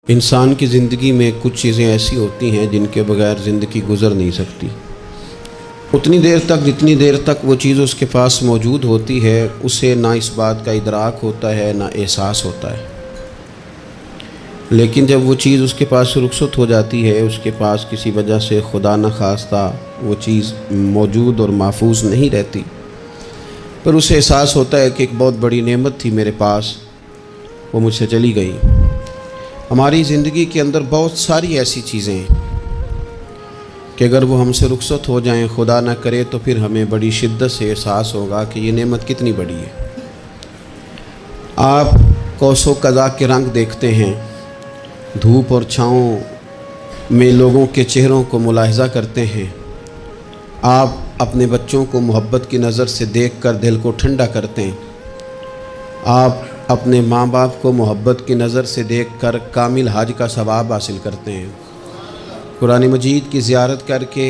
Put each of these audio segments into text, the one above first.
انسان کی زندگی میں کچھ چیزیں ایسی ہوتی ہیں جن کے بغیر زندگی گزر نہیں سکتی۔ اتنی دیر تک جتنی دیر تک وہ چیز اس کے پاس موجود ہوتی ہے اسے نہ اس بات کا ادراک ہوتا ہے نہ احساس ہوتا ہے، لیکن جب وہ چیز اس کے پاس رخصت ہو جاتی ہے، اس کے پاس کسی وجہ سے خدا نخواستہ وہ چیز موجود اور محفوظ نہیں رہتی، پھر اسے احساس ہوتا ہے کہ ایک بہت بڑی نعمت تھی میرے پاس، وہ مجھ سے چلی گئی۔ ہماری زندگی کے اندر بہت ساری ایسی چیزیں ہیں کہ اگر وہ ہم سے رخصت ہو جائیں، خدا نہ کرے، تو پھر ہمیں بڑی شدت سے احساس ہوگا کہ یہ نعمت کتنی بڑی ہے۔ آپ قوس و قزح کے رنگ دیکھتے ہیں، دھوپ اور چھاؤں میں لوگوں کے چہروں کو ملاحظہ کرتے ہیں، آپ اپنے بچوں کو محبت کی نظر سے دیکھ کر دل کو ٹھنڈا کرتے ہیں، آپ اپنے ماں باپ کو محبت کی نظر سے دیکھ کر کامل حج کا ثواب حاصل کرتے ہیں، قرآن مجید کی زیارت کر کے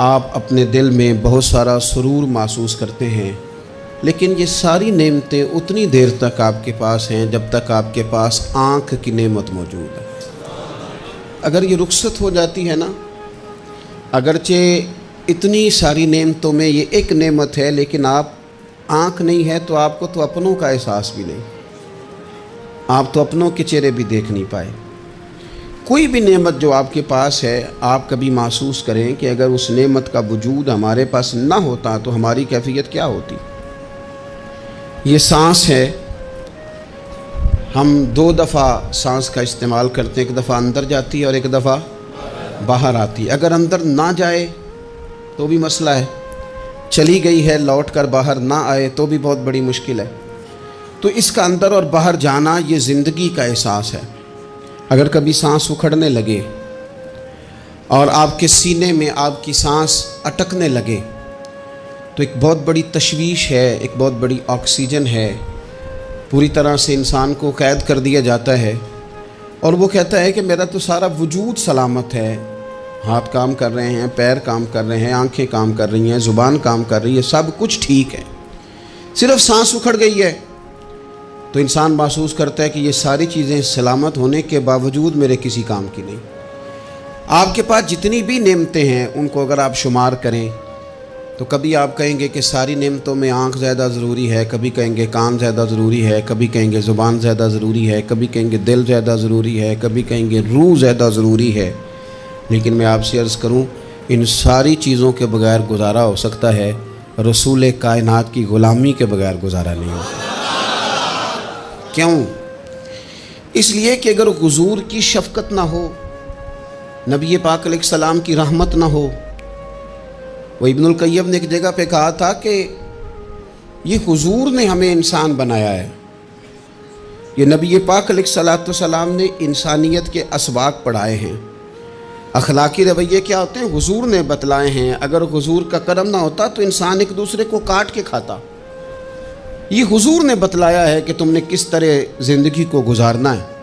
آپ اپنے دل میں بہت سارا سرور محسوس کرتے ہیں، لیکن یہ ساری نعمتیں اتنی دیر تک آپ کے پاس ہیں جب تک آپ کے پاس آنکھ کی نعمت موجود ہے۔ اگر یہ رخصت ہو جاتی ہے نا، اگرچہ اتنی ساری نعمتوں میں یہ ایک نعمت ہے، لیکن آپ آنکھ نہیں ہے تو آپ کو تو اپنوں کا احساس بھی نہیں، آپ تو اپنوں کے چہرے بھی دیکھ نہیں پائے۔ کوئی بھی نعمت جو آپ کے پاس ہے، آپ کبھی محسوس کریں کہ اگر اس نعمت کا وجود ہمارے پاس نہ ہوتا تو ہماری کیفیت کیا ہوتی۔ یہ سانس ہے، ہم 2 دفعہ سانس کا استعمال کرتے ہیں، ایک دفعہ اندر جاتی ہے اور ایک دفعہ باہر آتی ہے۔ اگر اندر نہ جائے تو بھی مسئلہ ہے، چلی گئی ہے لوٹ کر باہر نہ آئے تو بھی بہت بڑی مشکل ہے۔ تو اس کا اندر اور باہر جانا یہ زندگی کا احساس ہے۔ اگر کبھی سانس اکھڑنے لگے اور آپ کے سینے میں آپ کی سانس اٹکنے لگے تو ایک بہت بڑی تشویش ہے، ایک بہت بڑی آکسیجن ہے، پوری طرح سے انسان کو قید کر دیا جاتا ہے، اور وہ کہتا ہے کہ میرا تو سارا وجود سلامت ہے، ہاتھ کام کر رہے ہیں، پیر کام کر رہے ہیں، آنکھیں کام کر رہی ہیں، زبان کام کر رہی ہے، سب کچھ ٹھیک ہے، صرف سانس اکھڑ گئی ہے تو انسان محسوس کرتا ہے کہ یہ ساری چیزیں سلامت ہونے کے باوجود میرے کسی کام کی نہیں۔ آپ کے پاس جتنی بھی نعمتیں ہیں ان کو اگر آپ شمار کریں تو کبھی آپ کہیں گے کہ ساری نعمتوں میں آنکھ زیادہ ضروری ہے، کبھی کہیں گے کان زیادہ ضروری ہے، کبھی کہیں گے زبان زیادہ ضروری ہے، کبھی کہیں گے دل زیادہ ضروری ہے، کبھی کہیں گے روح زیادہ ضروری ہے، لیکن میں آپ سے عرض کروں ان ساری چیزوں کے بغیر گزارا ہو سکتا ہے، رسول کائنات کی غلامی کے بغیر گزارا نہیں ہوتا۔ کیوں؟ اس لیے کہ اگر حضور کی شفقت نہ ہو، نبی پاک علیہ السلام کی رحمت نہ ہو، وہ ابن القیم نے ایک جگہ پہ کہا تھا کہ یہ حضور نے ہمیں انسان بنایا ہے، یہ نبی پاک علیہ السلام نے انسانیت کے اسباق پڑھائے ہیں، اخلاقی رویے کیا ہوتے ہیں حضور نے بتلائے ہیں، اگر حضور کا کرم نہ ہوتا تو انسان ایک دوسرے کو کاٹ کے کھاتا۔ یہ حضور نے بتلایا ہے کہ تم نے کس طرح زندگی کو گزارنا ہے۔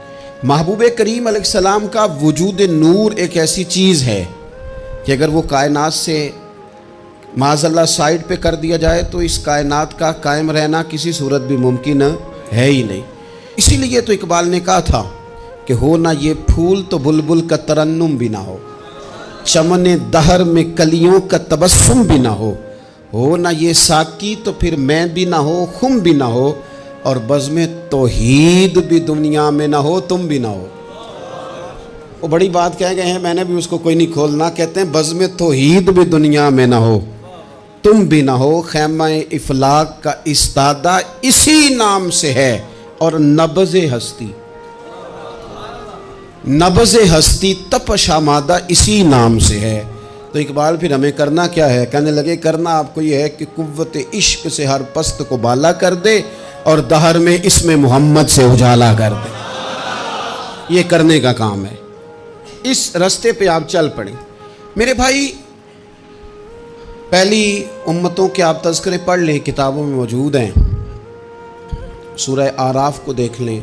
محبوب کریم علیہ السلام کا وجود نور ایک ایسی چیز ہے کہ اگر وہ کائنات سے معاذ اللہ سائڈ پہ کر دیا جائے تو اس کائنات کا قائم رہنا کسی صورت بھی ممکن ہے ہی نہیں۔ اسی لیے تو اقبال نے کہا تھا کہ ہو نہ یہ پھول تو بلبل کا ترنم بھی نہ ہو، چمن دہر میں کلیوں کا تبسم بھی نہ ہو نہ یہ ساقی تو پھر میں بھی نہ ہو، خم بھی نہ ہو، اور بزم توحید بھی دنیا میں نہ ہو، تم بھی نہ ہو۔ وہ بڑی بات کہہ گئے ہیں، میں نے بھی اس کو کوئی نہیں کھولنا، کہتے ہیں بزم توحید بھی دنیا میں نہ ہو، تم بھی نہ ہو، خیمہ افلاق کا استادہ اسی نام سے ہے، اور نبض ہستی تپش آمادہ اسی نام سے ہے۔ تو اقبال پھر ہمیں کرنا کیا ہے؟ کہنے لگے کرنا آپ کو یہ ہے کہ قوت عشق سے ہر پست کو بالا کر دے اور دہر میں اسم محمد سے اجالا کر دے۔ یہ کرنے کا کام ہے، اس رستے پہ آپ چل پڑیں۔ میرے بھائی، پہلی امتوں کے آپ تذکرے پڑھ لیں، کتابوں میں موجود ہیں، سورہ اعراف کو دیکھ لیں،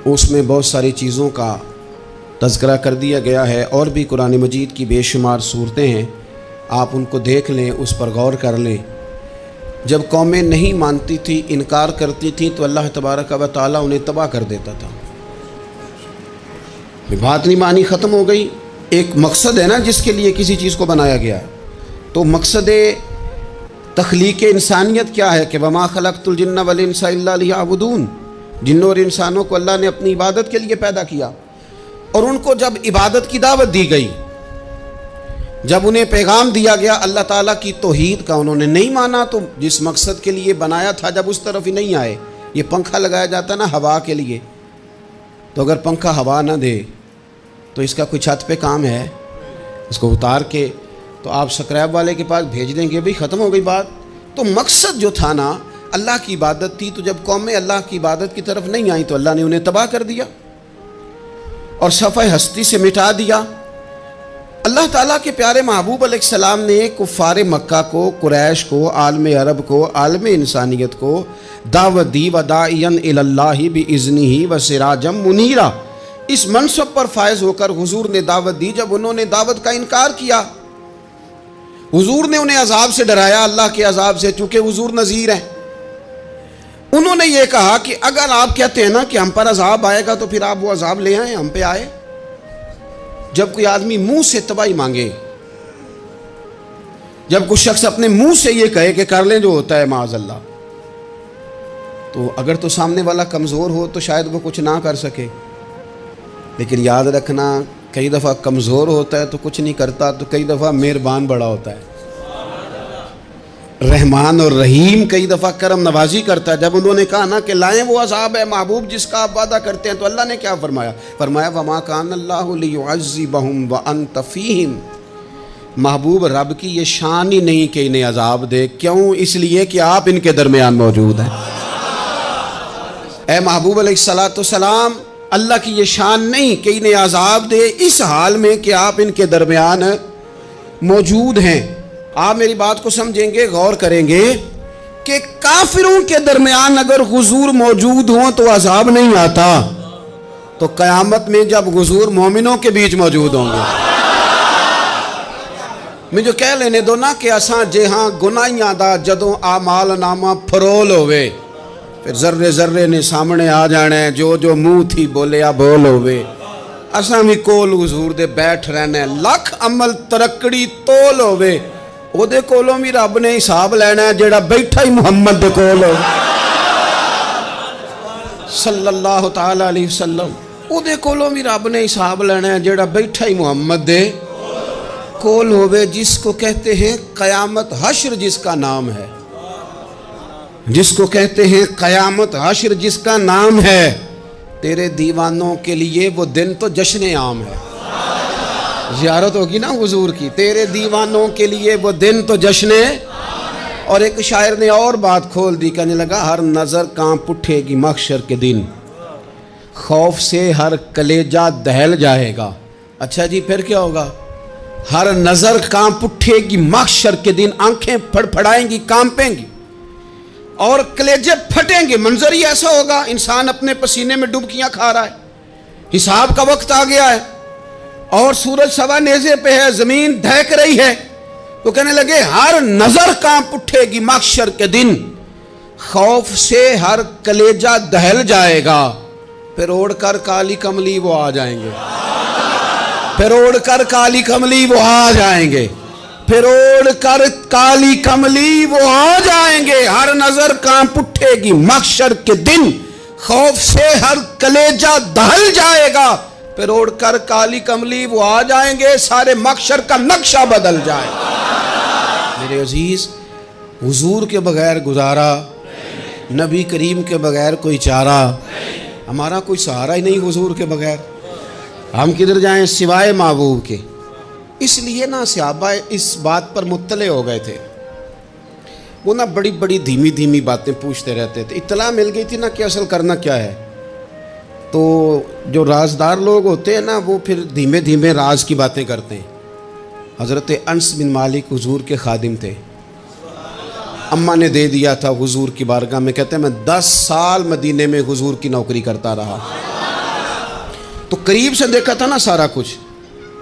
اس میں بہت ساری چیزوں کا تذکرہ کر دیا گیا ہے، اور بھی قرآن مجید کی بے شمار صورتیں ہیں، آپ ان کو دیکھ لیں، اس پر غور کر لیں۔ جب قومیں نہیں مانتی تھی، انکار کرتی تھیں، تو اللہ تبارک و تعالیٰ انہیں تباہ کر دیتا تھا۔ بات نہیں مانی، ختم ہو گئی۔ ایک مقصد ہے نا جس کے لیے کسی چیز کو بنایا گیا ہے، تو مقصد تخلیق انسانیت کیا ہے کہ وما خلقت الجن والانس الا لیعبدون، جنوں اور انسانوں کو اللہ نے اپنی عبادت کے لیے پیدا کیا، اور ان کو جب عبادت کی دعوت دی گئی، جب انہیں پیغام دیا گیا اللہ تعالیٰ کی توحید کا، انہوں نے نہیں مانا، تو جس مقصد کے لیے بنایا تھا جب اس طرف ہی نہیں آئے۔ یہ پنکھا لگایا جاتا نا ہوا کے لیے، تو اگر پنکھا ہوا نہ دے تو اس کا کوئی چھت پہ کام ہے؟ اس کو اتار کے تو آپ سکریب والے کے پاس بھیج دیں گے، بھئی ختم ہو گئی بات۔ تو مقصد جو تھا نا اللہ کی عبادت تھی، تو جب قومیں اللہ کی عبادت کی طرف نہیں آئیں تو اللہ نے انہیں تباہ کر دیا اور صفحہ ہستی سے مٹا دیا۔ اللہ تعالیٰ کے پیارے محبوب علیہ السلام نے کفار مکہ کو، قریش کو، عالم عرب کو، عالم انسانیت کو دعوت دی، وداعیا الی اللہ باذنہ وسراجا منیرا۔ اس منصب پر فائز ہو کر حضور نے دعوت دی۔ جب انہوں نے دعوت کا انکار کیا، حضور نے انہیں عذاب سے ڈرایا، اللہ کے عذاب سے، چونکہ حضور نذیر ہیں۔ انہوں نے یہ کہا کہ اگر آپ کہتے ہیں نا کہ ہم پر عذاب آئے گا تو پھر آپ وہ عذاب لے آئیں، ہم پہ آئے۔ جب کوئی آدمی منہ سے تباہی مانگے، جب کوئی شخص اپنے منہ سے یہ کہے کہ کر لیں جو ہوتا ہے معاذ اللہ، تو اگر تو سامنے والا کمزور ہو تو شاید وہ کچھ نہ کر سکے، لیکن یاد رکھنا کئی دفعہ کمزور ہوتا ہے تو کچھ نہیں کرتا، تو کئی دفعہ مہربان بڑا ہوتا ہے، رحمان اور رحیم کئی دفعہ کرم نوازی کرتا ہے۔ جب انہوں نے کہا نا کہ لائیں وہ عذاب ہے محبوب جس کا آپ وعدہ کرتے ہیں، تو اللہ نے کیا فرمایا؟ فرمایا وما کان اللہ لیعذبہم وانت فیہم۔ محبوب رب کی یہ شان ہی نہیں کہ انہیں عذاب دے، کیوں؟ اس لیے کہ آپ ان کے درمیان موجود ہیں۔ اے محبوب علیہ السلام، اللہ کی یہ شان نہیں کہ انہیں عذاب دے اس حال میں کہ آپ ان کے درمیان موجود ہیں۔ آپ میری بات کو سمجھیں گے، غور کریں گے کہ کافروں کے درمیان اگر حضور موجود ہوں تو عذاب نہیں آتا، تو قیامت میں جب حضور مومنوں کے بیچ موجود ہوں گے، مجھے کہہ لینے دو نا کہ اساں جہاں گناہیاں دا جدوں اعمال نامہ فرول ہوئے، پھر ذرے ذرے نے سامنے آ جانا ہے، جو جو منہ تھی بولیا بول ہوئے، اساں بھی کول حضور دے بیٹھ رہنا ہے، لکھ عمل ترکڑی تول ہوئے، او دے کولوں بھی رب نے حساب لینا ہے جیڑا بیٹھا ہی محمد دے کول ہو صلی اللہ تعالی علیہ وسلم، او دے کولوں بھی رب نے حساب لینا ہے جیڑا بیٹھا ہی محمد دے کول ہوئے، جس کو کہتے ہیں قیامت حشر، جس کا نام ہے، جس کو کہتے ہیں قیامت حشر، جس کا نام ہے۔ تیرے دیوانوں کے لیے وہ دن تو جشن عام ہے، زیارت ہوگی نا حضور کی، تیرے دیوانوں کے لیے وہ دن تو جشن ہے۔ اور ایک شاعر نے اور بات کھول دی، کہنے لگا ہر نظر کانپ اٹھے گی محشر کے دن، خوف سے ہر کلیجہ دہل جائے گا۔ اچھا جی پھر کیا ہوگا؟ ہر نظر کانپ اٹھے گی محشر کے دن، آنکھیں پھڑ پھڑائیں گی، کانپیں گی اور کلیجے پھٹیں گے۔ منظر ہی ایسا ہوگا، انسان اپنے پسینے میں ڈبکیاں کھا رہا ہے، حساب کا وقت آ گیا ہے اور سورج سوا نیزے پہ ہے، زمین دھڑک رہی ہے، تو کہنے لگے ہر نظر کانپ اٹھے گی محشر کے دن، خوف سے ہر کلیجہ دہل جائے گا، پھر اوڑھ کر کالی کملی وہ آ جائیں گے، پھر اوڑھ کر کالی کملی وہ آ جائیں گے، پھر اوڑھ کر کالی کملی وہ آ جائیں گے، ہر نظر کانپ اٹھے گی محشر کے دن، خوف سے ہر کلیجہ دہل جائے گا، پھر اوڑھ کر کالی کملی وہ آ جائیں گے، سارے محشر کا نقشہ بدل جائے گا۔ میرے عزیز، حضور کے بغیر گزارا، نبی کریم کے بغیر کوئی چارہ، ہمارا کوئی سہارا ہی نہیں حضور کے بغیر، ہم کدھر جائیں سوائے محبوب کے۔ اس لیے نا صحابہ اس بات پر مطلع ہو گئے تھے، وہ نا بڑی بڑی دھیمی دھیمی باتیں پوچھتے رہتے تھے، اطلاع مل گئی تھی نا کہ اصل کرنا کیا ہے۔ تو جو رازدار لوگ ہوتے ہیں نا وہ پھر دھیمے دھیمے راز کی باتیں کرتے ہیں۔ حضرت انس بن مالک حضور کے خادم تھے، اماں نے دے دیا تھا حضور کی بارگاہ میں، کہتے ہیں میں 10 سال مدینے میں حضور کی نوکری کرتا رہا، تو قریب سے دیکھا تھا نا سارا کچھ،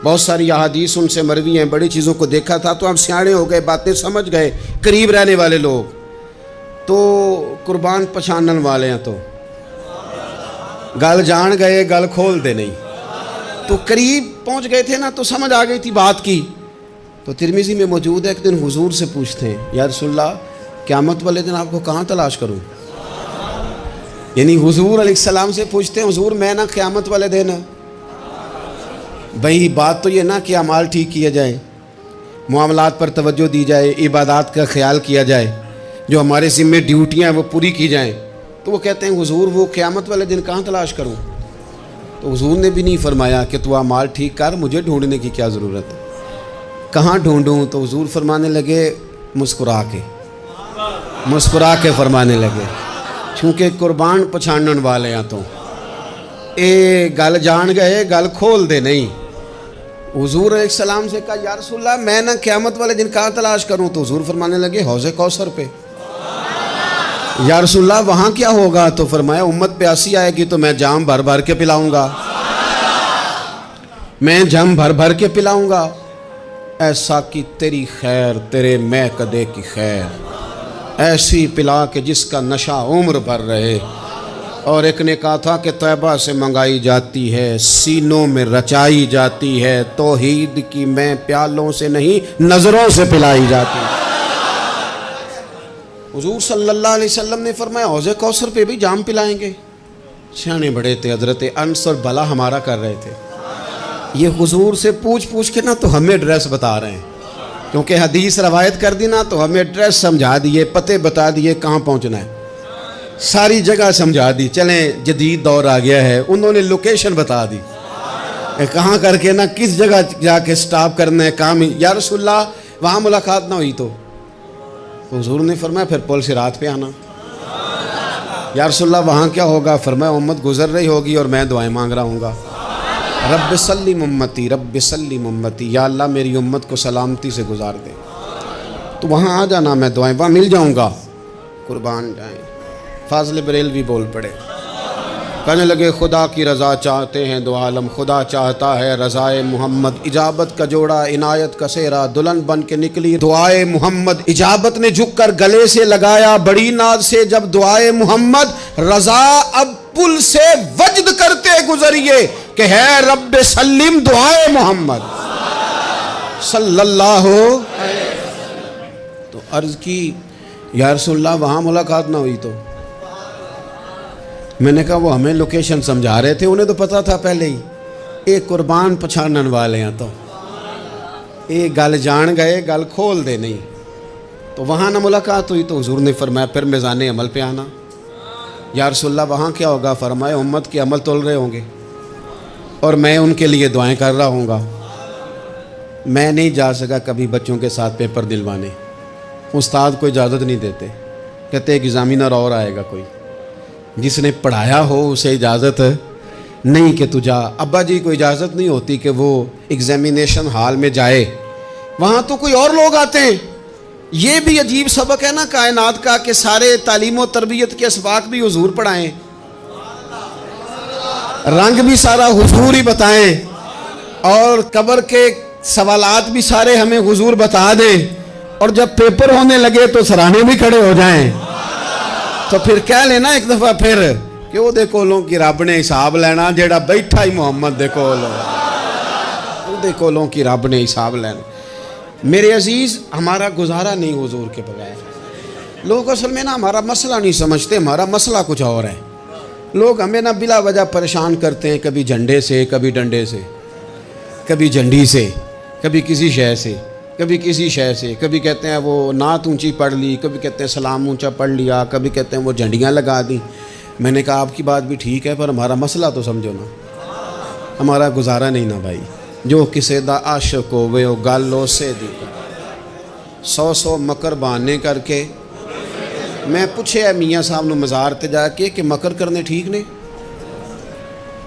بہت ساری احادیث ان سے مروی ہیں، بڑی چیزوں کو دیکھا تھا، تو ہم سیاڑے ہو گئے، باتیں سمجھ گئے، قریب رہنے والے لوگ تو قربان پچھانن والے ہیں، تو گل جان گئے گل کھول دے نہیں، تو قریب پہنچ گئے تھے نا تو سمجھ آ گئی تھی بات کی. تو ترمذی میں موجود ہے, ایک دن حضور سے پوچھتے ہیں یا رسول اللہ قیامت والے دن آپ کو کہاں تلاش کروں؟ یعنی حضور علیہ السلام سے پوچھتے ہیں حضور میں نا قیامت والے دن, بھئی بات تو یہ نا کہ اعمال ٹھیک کیا جائے, معاملات پر توجہ دی جائے, عبادات کا خیال کیا جائے, جو ہمارے ذمہ ڈیوٹیاں ہیں وہ پوری کی جائیں. تو وہ کہتے ہیں حضور وہ قیامت والے دن کہاں تلاش کروں؟ تو حضور نے بھی نہیں فرمایا کہ تو اعمال ٹھیک کر, مجھے ڈھونڈنے کی کیا ضرورت ہے, کہاں ڈھونڈوں؟ تو حضور فرمانے لگے مسکرا کے فرمانے لگے, چونکہ قربان پچھانن والے ہیں تو اے گل جان گئے گل کھول دے نہیں. حضور علیہ السلام سے کہا یا رسول اللہ میں نا قیامت والے دن کہاں تلاش کروں؟ تو حضور فرمانے لگے حوض کوثر پہ. یا رسول اللہ وہاں کیا ہوگا؟ تو فرمایا امت پیاسی آئے گی تو میں جام بھر بھر کے پلاؤں گا, میں جام بھر بھر کے پلاؤں گا. ایسا کہ تیری خیر تیرے میں کدے کی خیر, ایسی پلا کہ جس کا نشہ عمر بھر رہے. اور ایک نے کہا تھا کہ طیبہ سے منگائی جاتی ہے, سینوں میں رچائی جاتی ہے, توحید کی میں پیالوں سے نہیں نظروں سے پلائی جاتی ہے. حضور صلی اللہ علیہ وسلم نے فرمایا حوض کوثر پہ بھی جام پلائیں گے. سیانے بڑے تھے, حضرت انس اور بلا ہمارا کر رہے تھے. یہ حضور سے پوچھ کے نا تو ہمیں ایڈریس بتا رہے ہیں, کیونکہ حدیث روایت کر دی نا تو ہمیں ایڈریس سمجھا دیے, پتے بتا دیے کہاں پہنچنا ہے, ساری جگہ سمجھا دی. چلیں جدید دور آ گیا ہے, انہوں نے لوکیشن بتا دی کہاں کر کے نا کس جگہ جا کے سٹاپ کرنا ہے کام. یا رسول اللہ وہاں ملاقات نہ ہوئی تو حضور نے فرمایا پھر پل صراط پہ آنا. یا رسول اللہ وہاں کیا ہوگا؟ فرمایا امت گزر رہی ہوگی اور میں دعائیں مانگ رہا ہوں گا, رب سلم امتی رب سلم امتی, یا اللہ میری امت کو سلامتی سے گزار دے. تو وہاں آ جانا, میں دعائیں وہاں مل جاؤں گا. قربان جائیں. فاضل بریلوی بول پڑے, کہنے لگے خدا کی رضا چاہتے ہیں دو عالم, خدا چاہتا ہے رضائے محمد. اجابت کا جوڑا عنایت کا سہرا, دلہن بن کے نکلی دعائے محمد. اجابت نے جھک کر گلے سے لگایا بڑی ناز سے جب دعائے محمد. رضا اب پل سے وجد کرتے گزریے کہ ہے رب سلم دعائے محمد صلی اللہ تو عرض کی یا رسول اللہ وہاں ملاقات نہ ہوئی تو؟ میں نے کہا وہ ہمیں لوکیشن سمجھا رہے تھے, انہیں تو پتا تھا پہلے ہی. ایک قربان پچھانن والے ہیں تو ایک گل جان گئے گل کھول دے نہیں. تو وہاں نہ ملاقات ہوئی تو حضور نے فرمایا پھر میزان عمل پہ آنا. یا رسول اللہ وہاں کیا ہوگا؟ فرمایا امت کے عمل تول رہے ہوں گے اور میں ان کے لیے دعائیں کر رہا ہوں گا. میں نہیں جا سکا کبھی بچوں کے ساتھ پیپر دلوانے, استاد کو اجازت نہیں دیتے, کہتے ایک ایگزامینر اور آئے گا کوئی, جس نے پڑھایا ہو اسے اجازت نہیں کہ تو جا. ابا جی کو اجازت نہیں ہوتی کہ وہ ایگزامینیشن ہال میں جائے, وہاں تو کوئی اور لوگ آتے ہیں. یہ بھی عجیب سبق ہے نا کائنات کا کہ سارے تعلیم و تربیت کے اسباق بھی حضور پڑھائیں, رنگ بھی سارا حضور ہی بتائیں, اور قبر کے سوالات بھی سارے ہمیں حضور بتا دیں, اور جب پیپر ہونے لگے تو سرانے بھی کھڑے ہو جائیں. تو پھر کہہ لینا ایک دفعہ پھر کہ وہ دے کولوں کی رب نے حساب لینا, جیڑا بیٹھا ہی محمد دے کولوں, وہ دے کولوں کی رب نے حساب لینا. میرے عزیز ہمارا گزارا نہیں حضور کے بغیر. لوگ اصل میں نا ہمارا مسئلہ نہیں سمجھتے, ہمارا مسئلہ کچھ اور ہے. لوگ ہمیں نا بلا وجہ پریشان کرتے ہیں, کبھی جھنڈے سے, کبھی ڈنڈے سے, کبھی جھنڈی سے, کبھی کسی شے سے, کبھی کسی شے سے, کبھی کہتے ہیں وہ نعت اونچی پڑھ لی, کبھی کہتے ہیں سلام اونچا پڑھ لیا, کبھی کہتے ہیں وہ جھنڈیاں لگا دیں. میں نے کہا آپ کی بات بھی ٹھیک ہے پر ہمارا مسئلہ تو سمجھو نا, ہمارا گزارا نہیں نا بھائی. جو کسے دا عاشق ہوئے وہ گالو سے دی 100 مکر بہانے کر کے. میں پوچھے میاں صاحب نو مزار تے جا کے کہ مکر کرنے ٹھیک نے؟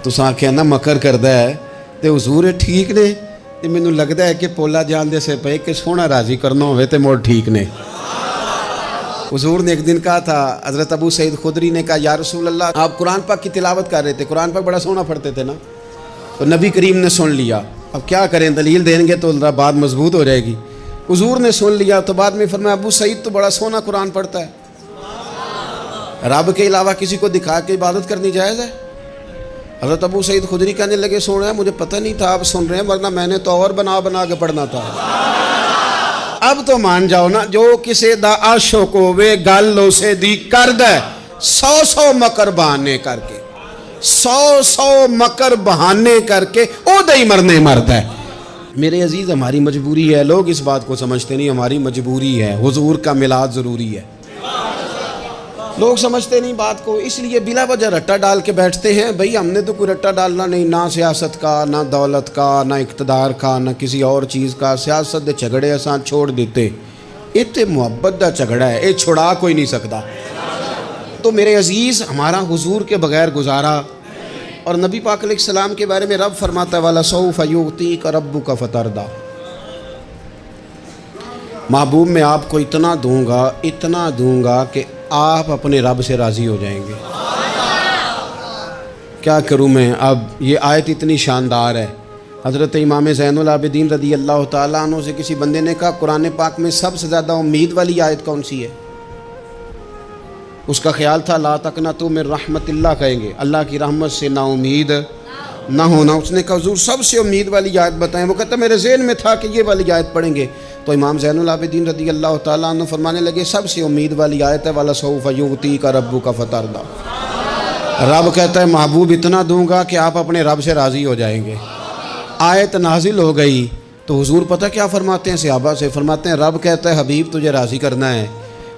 تساں آکھیا نا مکر کردا ہے تے حضور ٹھیک نے, تے مینوں لگدا ہے کہ پولا جان دے سے پے کہ سونا راضی کرنا ہوئے تے موڑ ٹھیک نے. حضور نے ایک دن کہا تھا, حضرت ابو سعید خدری نے کہا یا رسول اللہ آپ قرآن پاک کی تلاوت کر رہے تھے, قرآن پاک بڑا سونا پڑھتے تھے نا. تو نبی کریم نے سن لیا, اب کیا کریں دلیل دیں گے تو بات مضبوط ہو جائے گی. حضور نے سن لیا تو بعد میں فرمایا ابو سعید تو بڑا سونا قرآن پڑھتا ہے, رب کے علاوہ کسی کو دکھا کے عبادت کرنی جائز ہے؟ حضرت ابو سعید خدری کہنے لگے سن رہے ہیں مجھے پتہ نہیں تھا آپ سن رہے ہیں ورنہ میں نے تو اور بنا بنا کے پڑھنا تھا. اب تو مان جاؤ نا جو کسے دا عاشق ہوئے گل اسے دی کرد ہے 100 مکر بہانے کر کے 100 مکر بہانے کر کے او دہی مرنے مرد ہے. میرے عزیز ہماری مجبوری ہے, لوگ اس بات کو سمجھتے نہیں, ہماری مجبوری ہے, حضور کا میلاد ضروری ہے. لوگ سمجھتے نہیں بات کو, اس لیے بلا وجہ رٹا ڈال کے بیٹھتے ہیں. بھئی ہم نے تو کوئی رٹا ڈالنا نہیں, نہ سیاست کا, نہ دولت کا, نہ اقتدار کا, نہ کسی اور چیز کا. سیاست دے جھگڑے اساں چھوڑ دیتے, اتنے محبت دا جھگڑا ہے, یہ چھڑا کوئی نہیں سکتا. تو میرے عزیز ہمارا حضور کے بغیر گزارا. اور نبی پاک علیہ السلام کے بارے میں رب فرماتا ہے وَلَسَوْفَ يُعْطِيكَ رَبُّكَ فَتَرْضَىٰ, محبوب میں آپ کو اتنا دوں گا کہ آپ اپنے رب سے راضی ہو جائیں گے. کیا کروں میں, اب یہ آیت اتنی شاندار ہے. حضرت امام زین العابدین رضی اللہ تعالیٰ عنہ سے کسی بندے نے کہا قرآن پاک میں سب سے زیادہ امید والی آیت کون سی ہے؟ اس کا خیال تھا لا تقنطوا من رحمت اللہ, کہیں گے اللہ کی رحمت سے نا امید نہ ہونا. اس نے کہا حضور سب سے امید والی آیت بتائیں. وہ کہتا میرے ذہن میں تھا کہ یہ والی آیت پڑھیں گے. تو امام زین العابدین رضی اللہ تعالیٰ عنہ فرمانے لگے سب سے امید والی آیت ہے وَلَسَوْفَ يُعْطِيكَ رَبُّكَ فَتَرْضَىٰ. رب کہتا ہے محبوب اتنا دوں گا کہ آپ اپنے رب سے راضی ہو جائیں گے. آیت نازل ہو گئی تو حضور پتہ کیا فرماتے ہیں صحابہ سے؟ فرماتے ہیں رب کہتا ہے حبیب تجھے راضی کرنا ہے,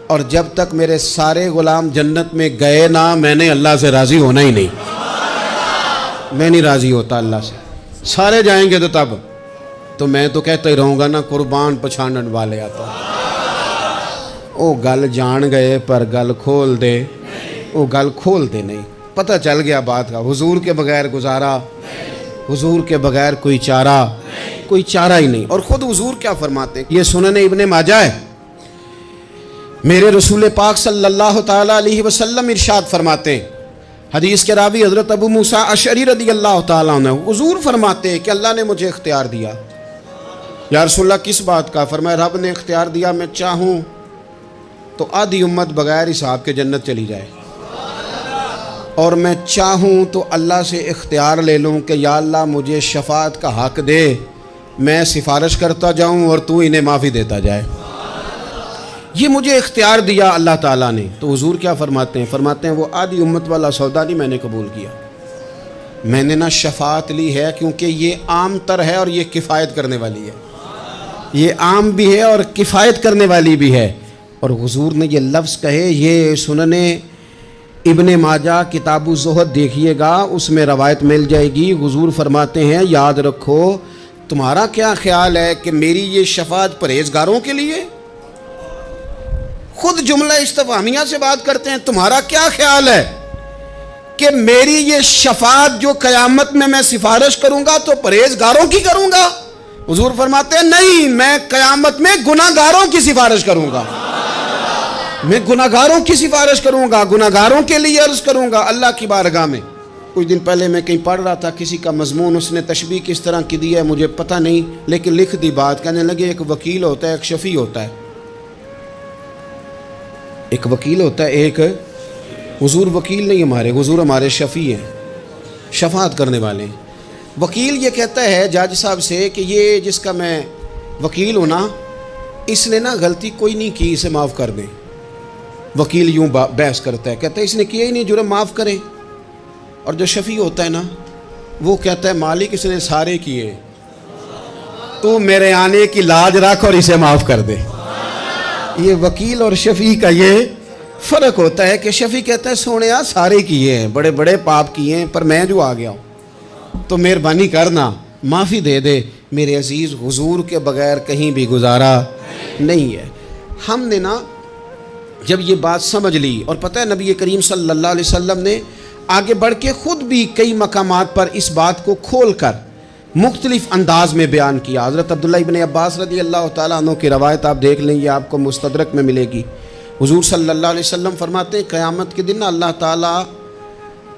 اور جب تک میرے سارے غلام جنت میں گئے نہ میں نے اللہ سے راضی ہونا ہی نہیں. میں نہیں راضی ہوتا اللہ سے. سارے جائیں گے تو تب تو میں تو کہتا ہی رہوں گا نا قربان پچھانن والے آتا. او گل جان گئے پر گل کھول دے, او گل کھول دے نہیں. پتہ چل گیا بات کا. حضور کے بغیر گزارا, حضور کے بغیر کوئی چارہ ہی نہیں. اور خود حضور کیا فرماتے ہیں, یہ سنن ابن ماجہ ہے. میرے رسول پاک صلی اللہ تعالیٰ علیہ وسلم ارشاد فرماتے ہیں, حدیث کے راوی حضرت ابو موسیٰ اشعری رضی اللہ تعالیٰ عنہ, حضور فرماتے ہیں کہ اللہ نے مجھے اختیار دیا. یا رسول اللہ کس بات کا؟ فرمایا رب نے اختیار دیا میں چاہوں تو آدھی امت بغیر حساب کے جنت چلی جائے, اور میں چاہوں تو اللہ سے اختیار لے لوں کہ یا اللہ مجھے شفاعت کا حق دے, میں سفارش کرتا جاؤں اور تو انہیں معافی دیتا جائے. یہ مجھے اختیار دیا اللہ تعالیٰ نے. تو حضور کیا فرماتے ہیں؟ فرماتے ہیں وہ آدھی امت والا سودا نہیں میں نے قبول کیا. میں نے نہ شفاعت لی ہے کیونکہ یہ عام تر ہے اور یہ کفایت کرنے والی ہے. یہ عام بھی ہے اور کفایت کرنے والی بھی ہے. اور حضور نے یہ لفظ کہے, یہ سنن ابن ماجہ کتاب الزہد دیکھیے گا, اس میں روایت مل جائے گی. حضور فرماتے ہیں یاد رکھو تمہارا کیا خیال ہے کہ میری یہ شفاعت پرہیزگاروں کے لیے؟ خود جملہ استفہامیہ سے بات کرتے ہیں. تمہارا کیا خیال ہے کہ میری یہ شفاعت جو قیامت میں سفارش کروں گا تو پرہیزگاروں کی کروں گا؟ حضور فرماتے ہیں نہیں, میں قیامت میں گناہگاروں کی سفارش کروں گا. میں گناہگاروں کی سفارش کروں گا, گناہگاروں کے لیے عرض کروں گا اللہ کی بارگاہ میں. کچھ دن پہلے میں کہیں پڑھ رہا تھا کسی کا مضمون, اس نے تشبیہ کس طرح کی دی ہے مجھے پتہ نہیں, لیکن لکھ دی بات. کہنے لگے ایک وکیل ہوتا ہے, ایک شفیع ہوتا ہے. ایک وکیل ہوتا ہے, ایک حضور وکیل نہیں ہمارے, حضور ہمارے شفیع ہیں, شفاعت کرنے والے ہیں. وکیل یہ کہتا ہے جج صاحب سے کہ یہ جس کا میں وکیل ہوں نا اس نے نا غلطی کوئی نہیں کی, اسے معاف کر دیں. وکیل یوں بحث کرتا ہے, کہتا ہے اس نے کیا ہی نہیں, جرم معاف کریں. اور جو شفیع ہوتا ہے نا وہ کہتا ہے مالک اس نے سارے کیے, تو میرے آنے کی لاج رکھ اور اسے معاف کر دے. یہ وکیل اور شفیع کا یہ فرق ہوتا ہے کہ شفیع کہتا ہے سونیا سارے کیے ہیں, بڑے بڑے پاپ کیے ہیں, پر میں جو آ گیا ہوں تو مہربانی کرنا معافی دے دے. میرے عزیز حضور کے بغیر کہیں بھی گزارا نہیں ہے. ہم نے نا جب یہ بات سمجھ لی, اور پتہ ہے نبی کریم صلی اللہ علیہ وسلم نے آگے بڑھ کے خود بھی کئی مقامات پر اس بات کو کھول کر مختلف انداز میں بیان کیا. حضرت عبداللہ ابن عباس رضی اللہ تعالیٰ عنہ کی روایت آپ دیکھ لیں, یہ آپ کو مستدرک میں ملے گی. حضور صلی اللہ علیہ وسلم فرماتے ہیں قیامت کے دن اللہ تعالیٰ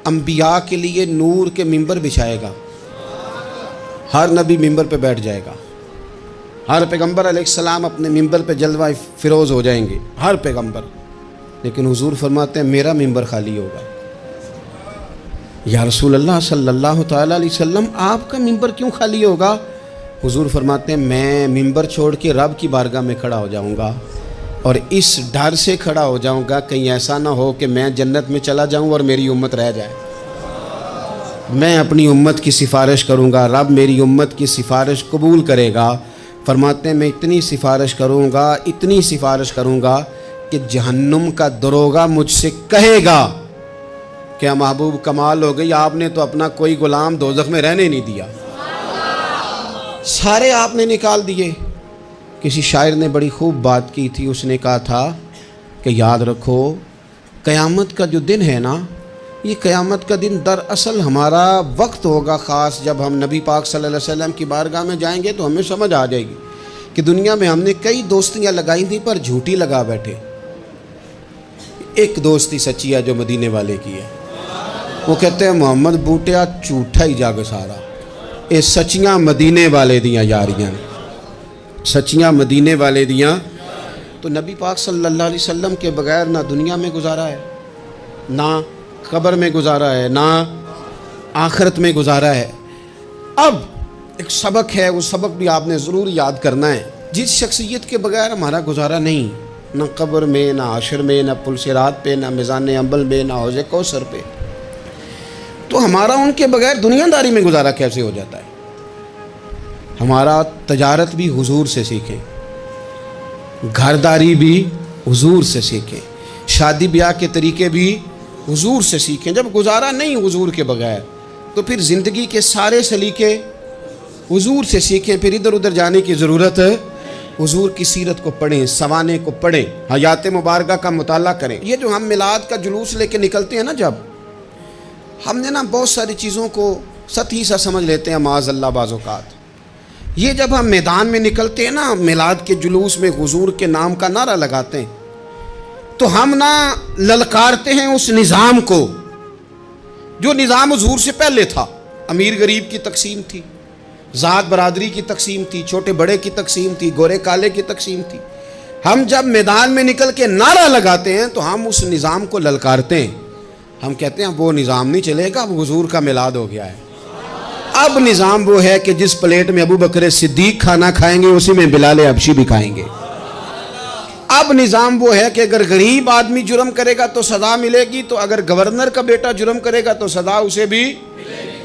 انبیاء کے لیے نور کے ممبر بچھائے گا. ہر نبی ممبر پہ بیٹھ جائے گا, ہر پیغمبر علیہ السلام اپنے ممبر پہ جلوہ فروز ہو جائیں گے, ہر پیغمبر. لیکن حضور فرماتے ہیں میرا ممبر خالی ہوگا. یا رسول اللہ صلی اللہ تعالیٰ علیہ وسلم آپ کا ممبر کیوں خالی ہوگا؟ حضور فرماتے ہیں میں ممبر چھوڑ کے رب کی بارگاہ میں کھڑا ہو جاؤں گا، اور اس ڈر سے کھڑا ہو جاؤں گا کہیں ایسا نہ ہو کہ میں جنت میں چلا جاؤں اور میری امت رہ جائے۔ میں اپنی امت کی سفارش کروں گا، رب میری امت کی سفارش قبول کرے گا۔ فرماتے ہیں میں اتنی سفارش کروں گا کہ جہنم کا دروغہ مجھ سے کہے گا کہ محبوب کمال ہو گئی، آپ نے تو اپنا کوئی غلام دوزخ میں رہنے نہیں دیا، سارے آپ نے نکال دیے۔ کسی شاعر نے بڑی خوب بات کی تھی، اس نے کہا تھا کہ یاد رکھو قیامت کا جو دن ہے نا، یہ قیامت کا دن دراصل ہمارا وقت ہوگا خاص، جب ہم نبی پاک صلی اللہ علیہ وسلم کی بارگاہ میں جائیں گے تو ہمیں سمجھ آ جائے گی کہ دنیا میں ہم نے کئی دوستیاں لگائی تھیں پر جھوٹی لگا بیٹھے، ایک دوستی سچی ہے جو مدینے والے کی ہے۔ وہ کہتے ہیں محمد بوٹیا جھوٹا ہی جاگ سارا، اے سچیاں مدینے والے دیاں یاریاں، سچیاں مدینے والے دیاں۔ تو نبی پاک صلی اللہ علیہ وسلم کے بغیر نہ دنیا میں گزارا ہے، نہ قبر میں گزارا ہے، نہ آخرت میں گزارا ہے۔ اب ایک سبق ہے، وہ سبق بھی آپ نے ضرور یاد کرنا ہے۔ جس شخصیت کے بغیر ہمارا گزارا نہیں، نہ قبر میں، نہ عشر میں، نہ پل صراط پہ، نہ میزان عمل میں، نہ حوض کوثر پہ، تو ہمارا ان کے بغیر دنیا داری میں گزارا کیسے ہو جاتا ہے؟ ہمارا تجارت بھی حضور سے سیکھیں، گھرداری بھی حضور سے سیکھیں، شادی بیاہ کے طریقے بھی حضور سے سیکھیں۔ جب گزارا نہیں حضور کے بغیر تو پھر زندگی کے سارے سلیقے حضور سے سیکھیں، پھر ادھر ادھر جانے کی ضرورت ہے۔ حضور کی سیرت کو پڑھیں، سوانے کو پڑھیں، حیات مبارکہ کا مطالعہ کریں۔ یہ جو ہم میلاد کا جلوس لے کے نکلتے ہیں نا، جب ہم نے بہت ساری چیزوں کو سطحی سا سمجھ لیتے ہیں معاذ اللہ بعض اوقات۔ یہ جب ہم میدان میں نکلتے ہیں نا، میلاد کے جلوس میں حضور کے نام کا نعرہ لگاتے ہیں، تو ہم للکارتے ہیں اس نظام کو جو نظام حضور سے پہلے تھا۔ امیر غریب کی تقسیم تھی، ذات برادری کی تقسیم تھی، چھوٹے بڑے کی تقسیم تھی، گورے کالے کی تقسیم تھی۔ ہم جب میدان میں نکل کے نعرہ لگاتے ہیں تو ہم اس نظام کو للکارتے ہیں۔ ہم کہتے ہیں وہ نظام نہیں چلے گا، اب حضور کا میلاد ہو گیا ہے۔ اب نظام وہ ہے کہ جس پلیٹ میں ابو بکر صدیق کھانا کھائیں گے اسی میں بلال حبشی بھی کھائیں گے۔ اب نظام وہ ہے کہ اگر غریب آدمی جرم کرے گا تو سزا ملے گی، تو اگر گورنر کا بیٹا جرم کرے گا تو سزا اسے بھی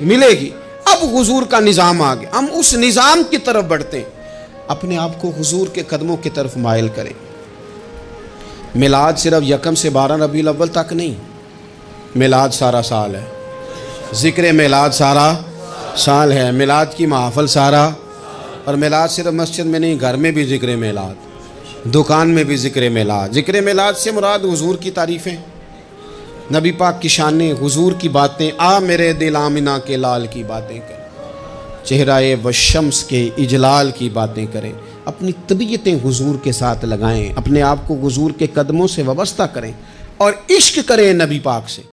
ملے گی۔ اب حضور کا نظام آ گیا، ہم اس نظام کی طرف بڑھتے ہیں۔ اپنے آپ کو حضور کے قدموں کی طرف مائل کریں۔ میلاد صرف 1 سے 12 ربیع الاول تک نہیں، میلاد سارا سال ہے، ذکر میلاد سارا سال ہے، میلاد کی محافل سارا، اور میلاد صرف مسجد میں نہیں، گھر میں بھی ذکر میلاد، دکان میں بھی ذکر میلاد۔ ذکر میلاد سے مراد حضور کی تعریفیں، نبی پاک کی شانیں، حضور کی باتیں۔ آ میرے دل آمنہ کے لال کی باتیں کریں، چہرہ والشمس کے اجلال کی باتیں کریں۔ اپنی طبیعتیں حضور کے ساتھ لگائیں، اپنے آپ کو حضور کے قدموں سے وابستہ کریں اور عشق کریں نبی پاک سے۔